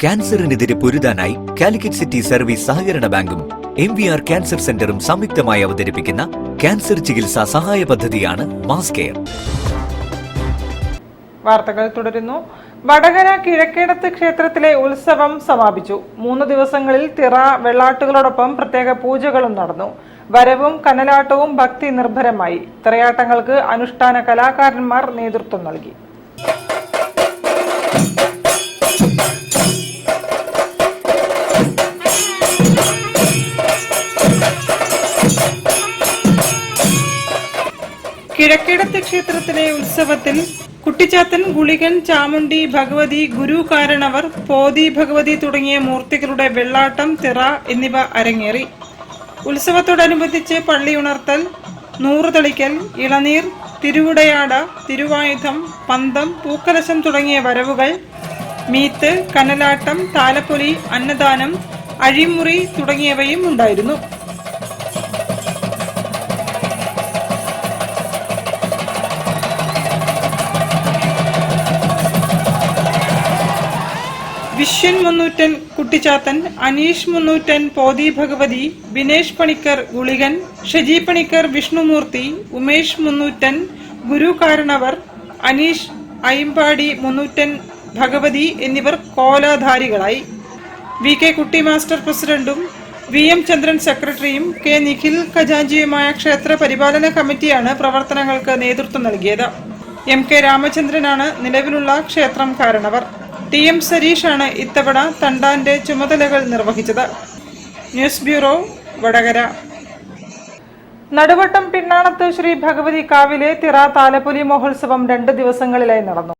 ക്യാൻസറിനെതിരെ പൊരുതാനായി Calicut city service സഹകരണ ബാങ്കും MVR cancer സെന്ററും സംയുക്തമായി അവതരിപ്പിക്കുന്ന ക്യാൻസർ ചികിത്സാ സഹായ പദ്ധതിയാണ് മാസ് കെയർ. വാർത്തകൾ തുടരുന്നു. വടകര കിഴക്കേടത്ത് ക്ഷേത്രത്തിലെ ഉത്സവം സമാപിച്ചു. 3 ദിവസങ്ങളിൽ തിറ വെള്ളാട്ടുകളോടൊപ്പം പ്രത്യേക പൂജകളും നടന്നു. വരവും കനലാട്ടവും ഭക്തി നിർഭരമായി. തിറയാട്ടങ്ങൾക്ക് അനുഷ്ഠാന കലാകാരന്മാർ നേതൃത്വം നൽകി. കിഴക്കേടത്ത് ക്ഷേത്രത്തിലെ ഉത്സവത്തിൽ കുട്ടിച്ചാത്തൻ, ഗുളികൻ, ചാമുണ്ടി ഭഗവതി, ഗുരു കാരണവർ, പോതി ഭഗവതി തുടങ്ങിയ മൂർത്തികളുടെ വെള്ളാട്ടം, തിറ എന്നിവ അരങ്ങേറി. ഉത്സവത്തോടനുബന്ധിച്ച് പള്ളിയുണർത്തൽ, നൂറുതളിക്കൽ, ഇളനീർ, തിരുവുടയാട, തിരുവായുധം, പന്തം, പൂക്കലശം തുടങ്ങിയ വരവുകൾ, മീത്ത്, കനലാട്ടം, താലപ്പൊലി, അന്നദാനം, അഴിമുറി തുടങ്ങിയവയും ഉണ്ടായിരുന്നു. വിശ്വൻ മുന്നൂറ്റൻ കുട്ടിച്ചാത്തൻ, അനീഷ് മുന്നൂറ്റൻ പോതി ഭഗവതി, ബിനേഷ് പണിക്കർ ഗുളികൻ, ഷജി പണിക്കർ വിഷ്ണുമൂർത്തി, ഉമേഷ് മുന്നൂറ്റൻ ഗുരു കാരണവർ, അനീഷ് അയിമ്പാടി മുന്നൂറ്റൻ ഭഗവതി എന്നിവർ കോലാധാരികളായി. VK കുട്ടി മാസ്റ്റർ പ്രസിഡന്റും VM ചന്ദ്രൻ സെക്രട്ടറിയും K നിഖിൽ ഖജാഞ്ചിയുമായ ക്ഷേത്ര പരിപാലന കമ്മിറ്റിയാണ് പ്രവർത്തനങ്ങൾക്ക് നേതൃത്വം നൽകിയത്. MK രാമചന്ദ്രനാണ് നിലവിലുള്ള ക്ഷേത്രം കാരണവർ. TM സരീഷാണ് ഇത്തവണ തണ്ടാന്റെ ചുമതലകൾ നിർവഹിച്ചത്. News bureau, Vadakara. നടുവട്ടം പിണ്ണാണത്ത് ശ്രീ ഭഗവതി കാവിലെ തിറ താലപ്പൊലി മഹോത്സവം 2 ദിവസങ്ങളിലായി നടന്നു.